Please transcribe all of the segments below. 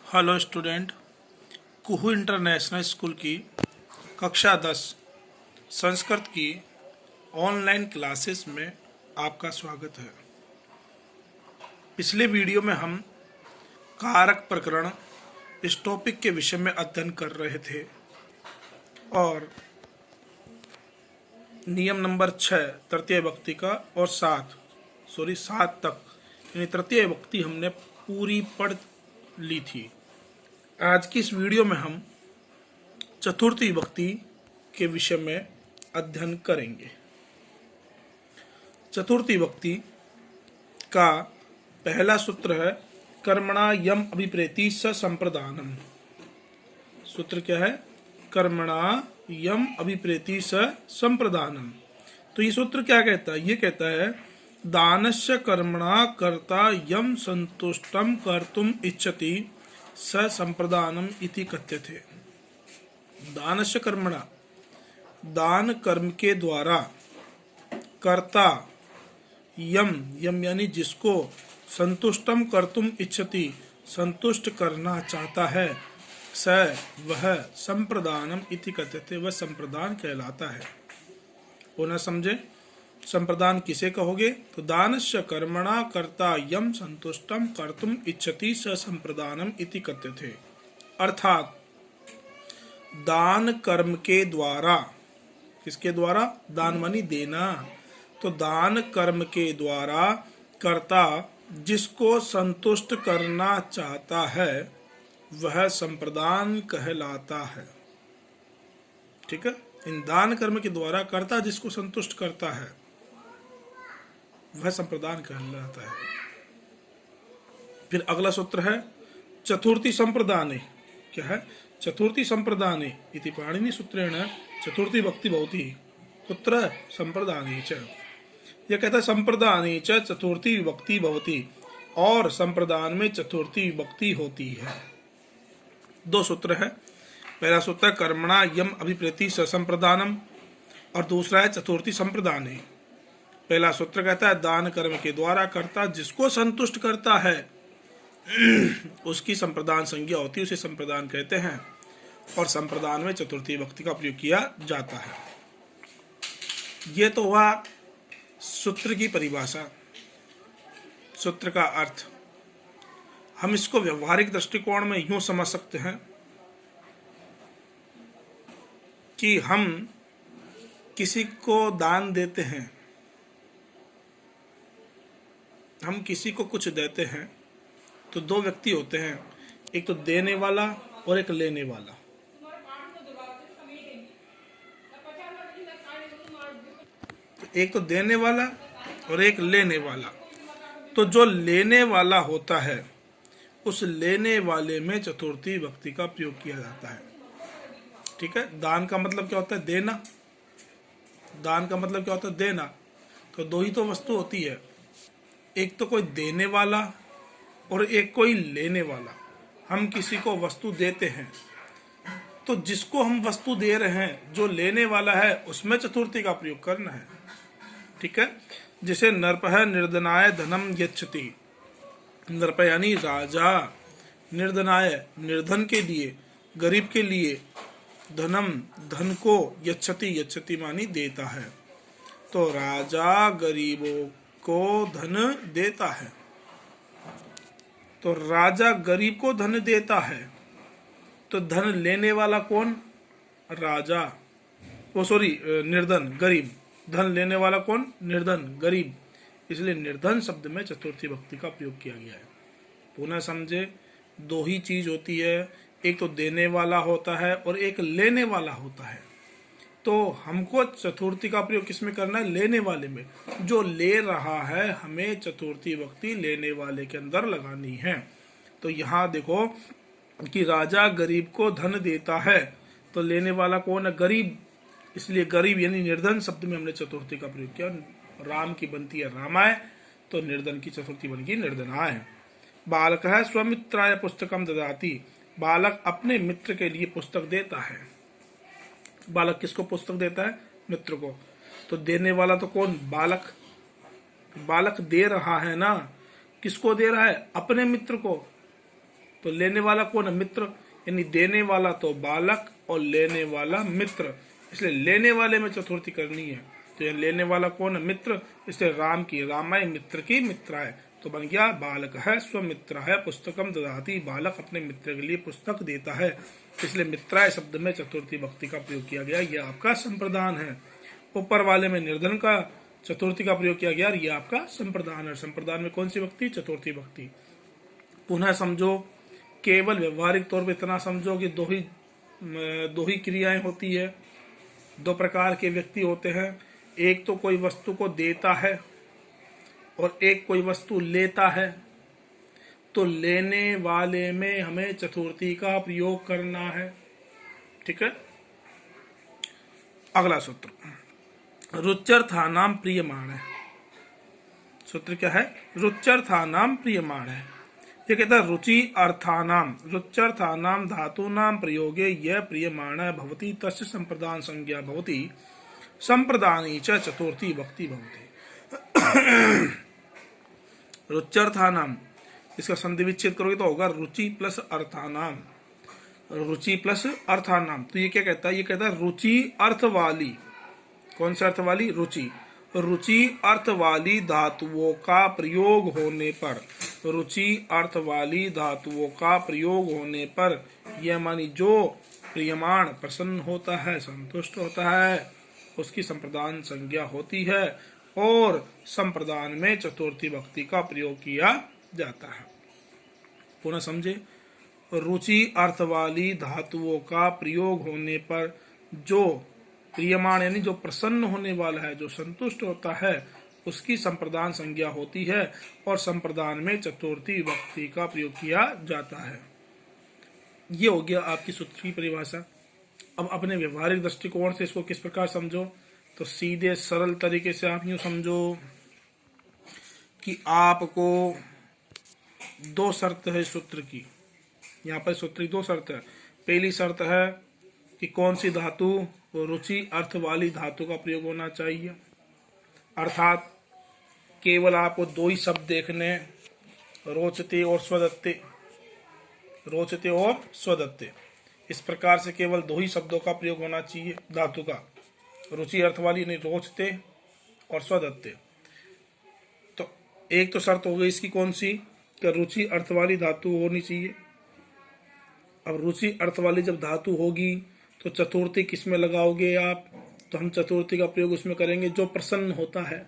Hello student, कुहू international school की कक्षा 10 संस्कृत की ऑनलाइन क्लासेस में आपका स्वागत है। पिछले वीडियो में हम कारक प्रकरण इस टॉपिक के विषय में अध्ययन कर रहे थे और नियम नंबर 6 तृतीय विभक्ति का और 7 तक यानी तृतीय विभक्ति हमने पूरी पढ़ ली थी। आज की इस वीडियो में हम चतुर्थी विभक्ति के विषय में अध्ययन करेंगे। चतुर्थी विभक्ति का पहला सूत्र है कर्मणा यम अभिप्रेति स संप्रदानम। सूत्र क्या है? कर्मणा यम अभिप्रेति स संप्रदानम। तो ये सूत्र क्या कहता है? ये कहता है दानस्य कर्मणा कर्ता यम संतुष्टम कर्तुम इच्छति स संप्रदानम इति कथ्यते। दानस्य कर्मणा, दान कर्म के द्वारा, कर्ता यम यानी जिसको, संतुष्टम कर्तुम इच्छति संतुष्ट करना चाहता है, स वह संप्रदानम इति कथ्यते, वह संप्रदान कहलाता है। पुनः समझे, संप्रदान किसे कहोगे? तो दानस्य कर्मणा कर्ता यम संतुष्टम कर्तुम इच्छति स संप्रदानम इति कथ्यते। अर्थात दान कर्म के द्वारा, किसके द्वारा? दान मानी देना। तो दान कर्म के द्वारा कर्ता जिसको संतुष्ट करना चाहता है वह संप्रदान कहलाता है। ठीक है, इन दान कर्म के द्वारा कर्ता जिसको संतुष्ट करता है वह संप्रदान कहलाता है। फिर अगला सूत्र है चतुर्थी संप्रदाने। क्या है? चतुर्थी संप्रदाने इति पाणिनि सूत्रेण चतुर्थी विभक्ति भवति कुत्र संप्रदाने च। यह कहता है संप्रदाने च चतुर्थी विभक्ति भवति, और संप्रदान में चतुर्थी विभक्ति होती है। दो सूत्र है। पहला सूत्र कर्मणा यम अभिप्रेति स संप्रदानम और दूसरा है चतुर्थी संप्रदाने। पहला सूत्र कहता है दान कर्म के द्वारा कर्ता जिसको संतुष्ट करता है उसकी संप्रदान संज्ञा होती है, उसे संप्रदान कहते हैं। और संप्रदान में चतुर्थी विभक्ति का प्रयोग किया जाता है। ये तो हुआ सूत्र की परिभाषा, सूत्र का अर्थ। हम इसको व्यवहारिक दृष्टिकोण में यूं समझ सकते हैं कि हम किसी को दान देते हैं, हम किसी को कुछ देते हैं तो दो व्यक्ति होते हैं, एक तो देने वाला और एक लेने वाला। तो एक तो देने वाला और एक लेने वाला। तो जो लेने वाला होता है उस लेने वाले में चतुर्थी विभक्ति का प्रयोग किया जाता है। ठीक है, दान का मतलब क्या होता है? देना। दान का मतलब क्या होता है? देना। तो दो ही तो वस्तु होती है, एक तो कोई देने वाला और एक कोई लेने वाला। हम किसी को वस्तु देते हैं तो जिसको हम वस्तु दे रहे हैं जो लेने वाला है उसमें चतुर्थी का प्रयोग करना है। ठीक है, जैसे नरपः निर्धनाय धनम यच्छति। नरप यानी राजा, निर्धनाय निर्धन के लिए, गरीब के लिए, धनम धन को, यच्छति मानी देता है। तो राजा गरीबों को धन देता है। तो राजा गरीब को धन देता है तो धन लेने वाला कौन? राजा। निर्धन, गरीब। धन लेने वाला कौन? निर्धन, गरीब। इसलिए निर्धन शब्द में चतुर्थी विभक्ति का प्रयोग किया गया है। पुनः समझे, दो ही चीज होती है, एक तो देने वाला होता है और एक लेने वाला होता है। तो हमको चतुर्थी का प्रयोग किसमें करना है? लेने वाले में। जो ले रहा है हमें चतुर्थी विभक्ति लेने वाले के अंदर लगानी है। तो यहाँ देखो कि राजा गरीब को धन देता है तो लेने वाला कौन है? गरीब। इसलिए गरीब यानी निर्धन शब्द में हमने चतुर्थी का प्रयोग किया। राम की बनती है रामाय, तो निर्धन की चतुर्थी बन गई निर्धनाय। बालक है स्वमित्राय पुस्तकम ददाति। बालक अपने मित्र के लिए पुस्तक देता है। बालक किसको पुस्तक देता है? मित्र को। तो देने वाला तो कौन? बालक। बालक दे रहा है ना, किसको दे रहा है? अपने मित्र को। तो लेने वाला कौन है? मित्र। यानी देने वाला तो बालक और लेने वाला मित्र, इसलिए लेने वाले में चतुर्थी करनी है। तो ये लेने वाला कौन है? मित्र। इसलिए राम की रामाय, मित्र की मित्राय, तो बन गया बालक है स्वमित्र है पुस्तकम ददाति, बालक अपने मित्र के लिए पुस्तक देता है। इसलिए मित्राय शब्द में चतुर्थी भक्ति का प्रयोग किया गया। यह आपका संप्रदान है। ऊपर वाले में निर्धन का चतुर्थी का प्रयोग किया गया, ये आपका संप्रदान है। संप्रदान में कौन सी भक्ति? चतुर्थी भक्ति। पुनः समझो, केवल व्यवहारिक तौर पर इतना समझो कि दो ही क्रियाएं होती है, दो प्रकार के व्यक्ति होते हैं। एक तो कोई वस्तु को देता है और एक कोई वस्तु लेता है। तो लेने वाले में हमें चतुर्थी का प्रयोग करना है। ठीक है। अगला सूत्र, रुच्यर्थानाम प्रियमाण है। सूत्र क्या है? रुच्यर्थानाम प्रियमाण है। ये कहता है रुच्यर्थानाम धातूनाम प्रयोगे यह प्रियमाण भवति तस्य संप्रदान संज्ञा भवति संप्रदानी च चतुर्थी भक्ति भवति। रुच्यर्थानाम, इसका संधि विच्छेद करोगे तो होगा रुचि प्लस अर्थानाम, रुचि प्लस अर्थानाम। तो ये क्या कहता है? ये कहता है रुचि अर्थ वाली। कौन सा अर्थ वाली? रुचि। रुचि अर्थ वाली धातुओं का प्रयोग होने पर, रुचि अर्थ वाली धातुओं का प्रयोग होने पर, यह मानी जो प्रियमाण प्रसन्न होता है, संतुष्ट होता है, उसकी संप्रदान संज्ञा होती है और संप्रदान में चतुर्थी भक्ति का प्रयोग किया जाता है। पुनः समझे, रुचि अर्थ वाली धातुओं का प्रयोग होने पर जो प्रियमाण यानी जो प्रसन्न होने वाला है, जो संतुष्ट होता है, उसकी संप्रदान संज्ञा होती है और संप्रदान में चतुर्थी भक्ति का प्रयोग किया जाता है। ये हो गया आपकी सूत्र की परिभाषा। अब अपने व्यवहारिक दृष्टिकोण से इसको किस प्रकार समझो? तो सीधे सरल तरीके से आप यूं समझो कि आपको दो शर्त है सूत्र की। यहाँ पर सूत्र की दो शर्त है। पहली शर्त है कि कौन सी धातु? रुचि अर्थ वाली धातु का प्रयोग होना चाहिए। अर्थात केवल आपको दो ही शब्द देखने, रोचते और स्वदत्ते, रोचते और स्वदत्ते, इस प्रकार से केवल दो ही शब्दों का प्रयोग होना चाहिए धातु का। रुचि अर्थ वाली नहीं, रोचते और स्वदत्ते। तो एक तो शर्त हो गई इसकी, कौन सी? कि रुचि अर्थ वाली धातु होनी चाहिए। अब रुचि अर्थ वाली जब धातु होगी तो चतुर्थी किस में लगाओगे आप? तो हम चतुर्थी का प्रयोग उसमें करेंगे जो प्रसन्न होता है,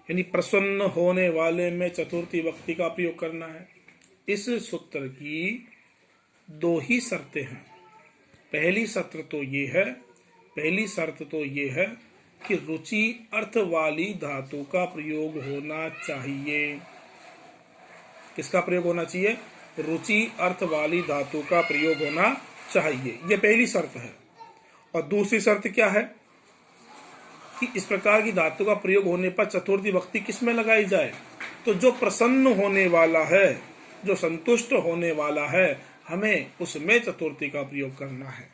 यानी प्रसन्न होने वाले में चतुर्थी भक्ति का प्रयोग करना है। इस सूत्र की दो ही शर्तें हैं। पहली शर्त तो ये है कि रुचि अर्थ वाली धातु का प्रयोग होना चाहिए। किसका प्रयोग होना चाहिए? रुचि अर्थ वाली धातु का प्रयोग होना चाहिए, ये पहली शर्त है। और दूसरी शर्त क्या है? कि इस प्रकार की धातु का प्रयोग होने पर चतुर्थी भक्ति किस में लगाई जाए? तो जो प्रसन्न होने वाला है, जो संतुष्ट होने वाला है, हमें उसमें चतुर्थी का प्रयोग करना है।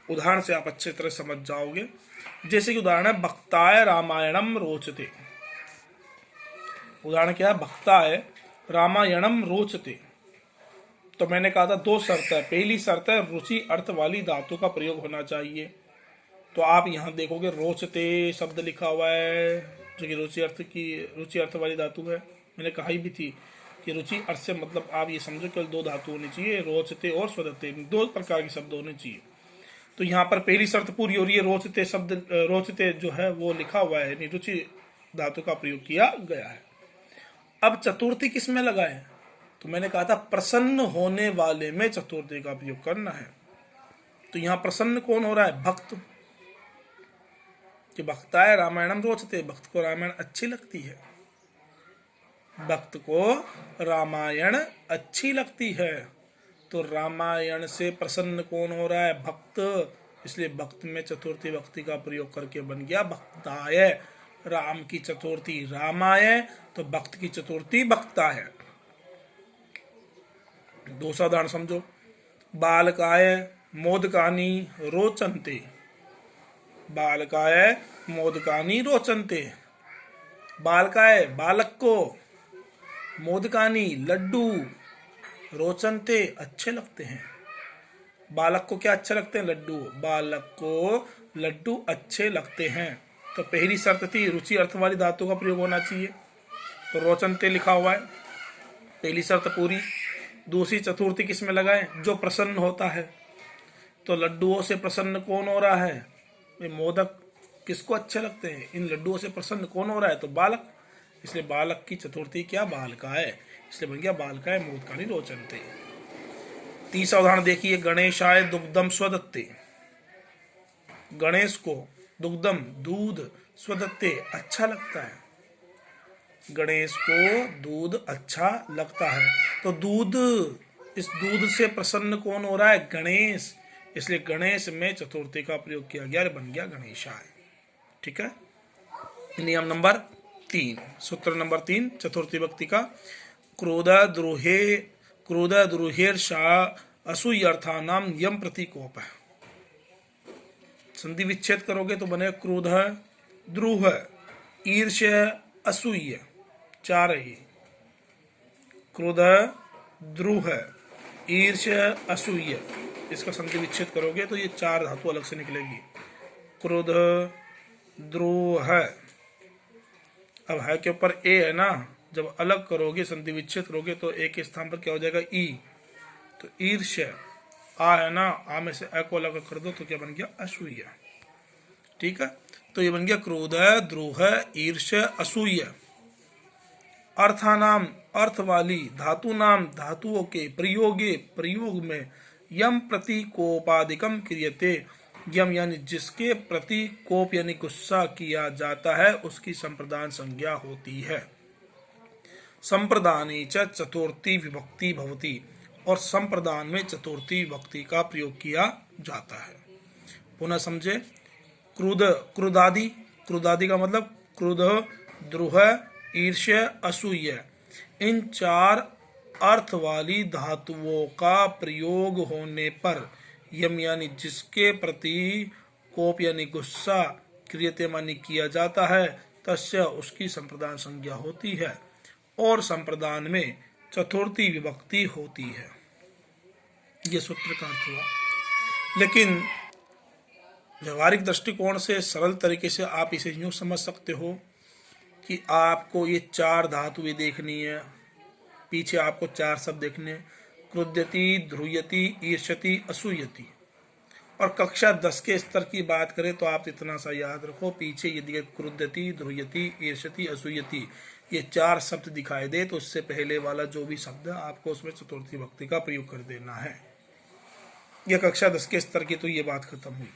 उदाहरण से आप अच्छे तरह समझ जाओगे। जैसे कि उदाहरण है भक्ताय रामायणम रोचते। उदाहरण क्या है? भक्ताय रामायणम रोचते। तो मैंने कहा था दो शर्त है। पहली शर्त है रुचि अर्थ वाली धातु का प्रयोग होना चाहिए। तो आप यहाँ देखोगे रोचते शब्द लिखा हुआ है, जो कि रुचि अर्थ वाली धातु है। मैंने कहा ही भी थी कि रुचि अर्थ से मतलब आप ये समझो केवल दो धातु होनी चाहिए, रोचते और स्वदत्ते, दो प्रकार के शब्द होने चाहिए। तो यहाँ पर पहली शर्त पूरी हो रही है। रोचते जो है वो लिखा हुआ है, यानी रुचि धातु का प्रयोग किया गया है। अब चतुर्थी किस में लगाए? तो मैंने कहा था प्रसन्न होने वाले में चतुर्थी का प्रयोग करना है। तो यहाँ प्रसन्न कौन हो रहा है? भक्त। कि भक्ताय रामायणम रोचते, भक्त को रामायण अच्छी लगती है, भक्त को रामायण अच्छी लगती है। तो रामायण से प्रसन्न कौन हो रहा है? भक्त। इसलिए भक्त में चतुर्थी भक्ति का प्रयोग करके बन गया भक्ताय। राम की चतुर्थी रामाय, तो भक्त की चतुर्थी भक्ताय। दूसरा उदाहरण समझो, बालकाय मोदकानी रोचन्ते। बालकाय मोदकानी रोचन्ते। बालकाय बालक को, मोदकानी लड्डू, रोचनते अच्छे लगते हैं। बालक को क्या अच्छे लगते हैं? लड्डू। बालक को लड्डू अच्छे लगते हैं। तो पहली शर्त थी रुचि अर्थ वाली धातु का प्रयोग होना चाहिए, तो रोचनते लिखा हुआ है, पहली शर्त पूरी। दूसरी चतुर्थी किस में लगाए? जो प्रसन्न होता है। तो लड्डुओं से प्रसन्न कौन हो रहा है? मोदक किसको अच्छे लगते हैं? इन लड्डुओं से प्रसन्न कौन हो रहा है? तो बालक। इसलिए बालक की चतुर्थी क्या? बालका है, इसलिए बन गया बालकाय मोदकानि रोचनते। तीसरा उदाहरण देखिए, गणेशाय दुग्धम स्वदत्ते। गणेश को दुग्धम दूध स्वदत्ते अच्छा लगता है। गणेश को दूध अच्छा लगता है। तो दूध, इस दूध से प्रसन्न कौन हो रहा है? गणेश। इसलिए गणेश में चतुर्थी का प्रयोग किया गया, बन गया गणेशाय। ठीक है। नियम नंबर 3, सूत्र नंबर 3 चतुर्थी विभक्ति का। क्रोध द्रोहेर्षा असूयर्थानाम यम प्रतीकोप। संधि विच्छेद करोगे तो बने क्रोध, द्रोह, ईर्ष्य, असूय, 4 ही। क्रोध, द्रोह, ईर्ष्य, असूय, इसका संधि विच्छेद करोगे तो ये 4 धातु अलग से निकलेगी। क्रोध, द्रोह, अब है के ऊपर ए है ना, जब अलग करोगे संधि विच्छेद करोगे तो ए के स्थान पर क्या हो जाएगा? ई। तो ईर्ष्य, आ है ना, आ में से अ को अलग कर दो तो क्या बन गया? असूय। ठीक है। तो ये बन गया क्रोध, द्रोह, ईर्ष्य, असूय। अर्थानाम अर्थ वाली, धातु नाम धातुओं के, प्रयोगे प्रयोग में, यम प्रतीकोपादिकम क्रियते। यम यानी जिसके प्रति कोप यानी गुस्सा किया जाता है उसकी संप्रदान संज्ञा होती है। संप्रदाने च चतुर्थी विभक्ति भवति, और संप्रदान में चतुर्थी विभक्ति का प्रयोग किया जाता है। पुनः समझे, क्रोध, क्रोधादि, क्रोधादि का मतलब क्रोध, द्रोह, ईर्ष्य, असूय, इन 4 अर्थ वाली धातुओं का प्रयोग होने पर यम यानी जिसके प्रति कोप यानी गुस्सा, क्रियते मानी किया जाता है, तस्य उसकी संप्रदान संज्ञा होती है और संप्रदान में चतुर्थी विभक्ति होती है। ये सूत्र का अर्थ हुआ। लेकिन व्यवहारिक दृष्टिकोण से सरल तरीके से आप इसे यूं समझ सकते हो कि आपको ये 4 धातुएं देखनी है, पीछे आपको 4 शब्द देखने, क्रुध्यति, ध्रुयति, ईर्ष्यति, असूयति। और कक्षा 10 के स्तर की बात करें तो आप इतना सा याद रखो, पीछे यदि क्रुध्यति, ध्रुयति, ईर्ष्यति, असूयति ये 4 शब्द दिखाई दे तो उससे पहले वाला जो भी शब्द है आपको उसमें चतुर्थी विभक्ति का प्रयोग कर देना है। यह कक्षा 10 के स्तर की तो ये बात खत्म हुई।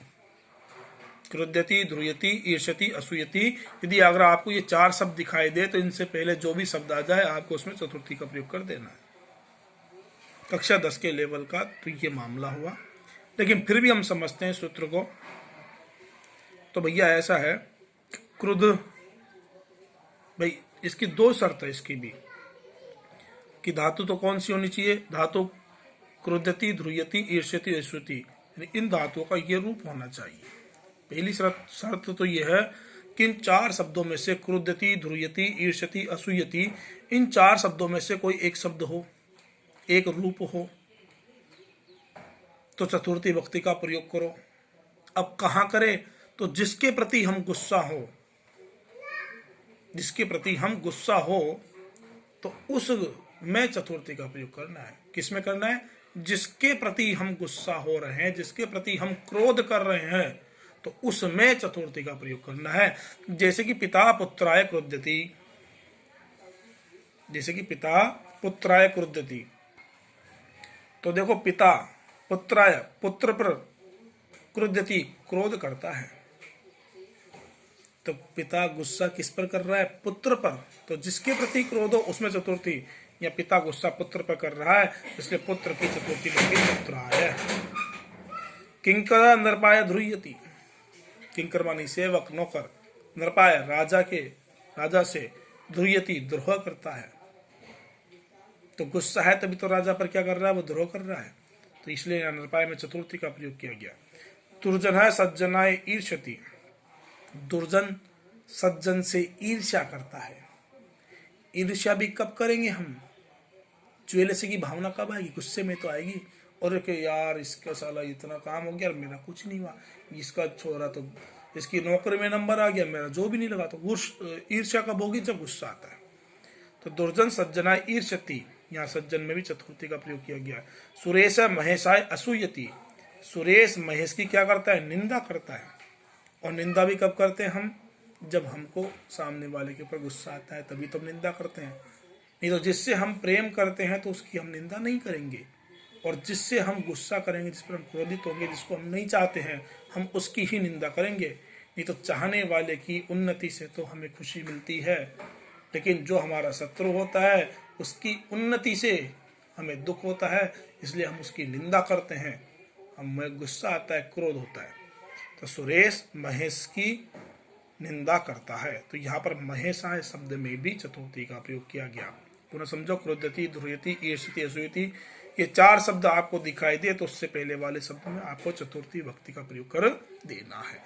क्रुध्यति, ध्रुयति, ईर्ष्यति, असूयति, यदि अगर आपको ये 4 शब्द दिखाई दे तो इनसे पहले जो भी शब्द आ जाए आपको उसमें चतुर्थी का प्रयोग कर देना है। कक्षा 10 के लेवल का तो ये मामला हुआ। लेकिन फिर भी हम समझते हैं सूत्र को। तो भैया ऐसा है, क्रुद्ध, भाई इसकी 2 शर्त है इसकी भी कि धातु तो कौन सी होनी चाहिए? धातु क्रुद्धति, ध्रुयति, ईर्ष्यति, असूयति, इन धातुओं का ये रूप होना चाहिए। पहली शर्त तो यह है कि इन 4 शब्दों में से क्रुद्धति, ध्रुयति, ईर्ष्यति, असूयति, इन 4 शब्दों में से कोई एक शब्द हो, एक रूप हो, तो चतुर्थी विभक्ति का प्रयोग करो। अब कहां करें? तो जिसके प्रति हम गुस्सा हो, जिसके प्रति हम गुस्सा हो तो उस में चतुर्थी का प्रयोग करना है। किस में करना है? जिसके प्रति हम गुस्सा हो रहे हैं, जिसके प्रति हम क्रोध कर रहे हैं तो उसमें चतुर्थी का प्रयोग करना है। जैसे कि पिता पुत्राय क्रुध्यति, जैसे कि पिता पुत्राय क्रुध्यति, तो देखो पिता पुत्राय, पुत्र पर, क्रुध्यति, क्रोध करता है। तो पिता गुस्सा किस पर कर रहा है? पुत्र पर। तो जिसके प्रति क्रोध हो उसमें चतुर्थी, या पिता गुस्सा पुत्र पर कर रहा है इसलिए पुत्र की चतुर्थी बनेगी पुत्राय। किंकर नरपाय ध्रुयति, किंकर मानी सेवक, नौकर, नरपाय राजा से, ध्रुयति द्रोह करता है। तो गुस्सा है तभी तो राजा पर क्या कर रहा है? वो द्रोह कर रहा है। तो इसलिए नरपाय में चतुर्थी का प्रयोग किया गया। दुर्जन है सज्जनाय ईर्ष्यति, दुर्जन सज्जन से ईर्ष्या करता है। ईर्ष्या भी कब करेंगे हम? ज्वेलसी की भावना कब आएगी? गुस्से में तो आएगी। और कि यार इसका साला इतना काम हो गया और मेरा कुछ नहीं हुआ, इसका छोरा तो, इसकी नौकरी में नंबर आ गया, मेरा जो भी नहीं लगा। तो ईर्ष्या कब होगी? जब गुस्सा आता है। तो दुर्जन सज्जना ईर्ष्यति, यहाँ सज्जन में भी चतुर्थी का प्रयोग किया गया है। सुरेश महेशाय असूयति, सुरेश महेश की क्या करता है? निंदा करता है। और निंदा भी कब करते हैं हम? जब हमको सामने वाले के ऊपर गुस्सा आता है तभी तो हम निंदा करते हैं। नहीं तो जिससे हम प्रेम करते हैं तो उसकी हम निंदा नहीं करेंगे, और जिससे हम गुस्सा करेंगे, जिस पर हम क्रोधित होंगे, जिसको हम नहीं चाहते हैं, हम उसकी ही निंदा करेंगे। नहीं तो चाहने वाले की उन्नति से तो हमें खुशी मिलती है, लेकिन जो हमारा शत्रु होता है उसकी उन्नति से हमें दुख होता है, इसलिए हम उसकी निंदा करते हैं, हमें गुस्सा आता है, क्रोध होता है। तो सुरेश महेश की निंदा करता है। तो यहाँ पर महेशाय शब्द में भी चतुर्थी का प्रयोग किया गया। पुनः समझो, क्रोधति, ध्रुयति, ईर्ष्यति, असूयति, ये 4 शब्द आपको दिखाई दे तो उससे पहले वाले शब्द में आपको चतुर्थी विभक्ति का प्रयोग कर देना है।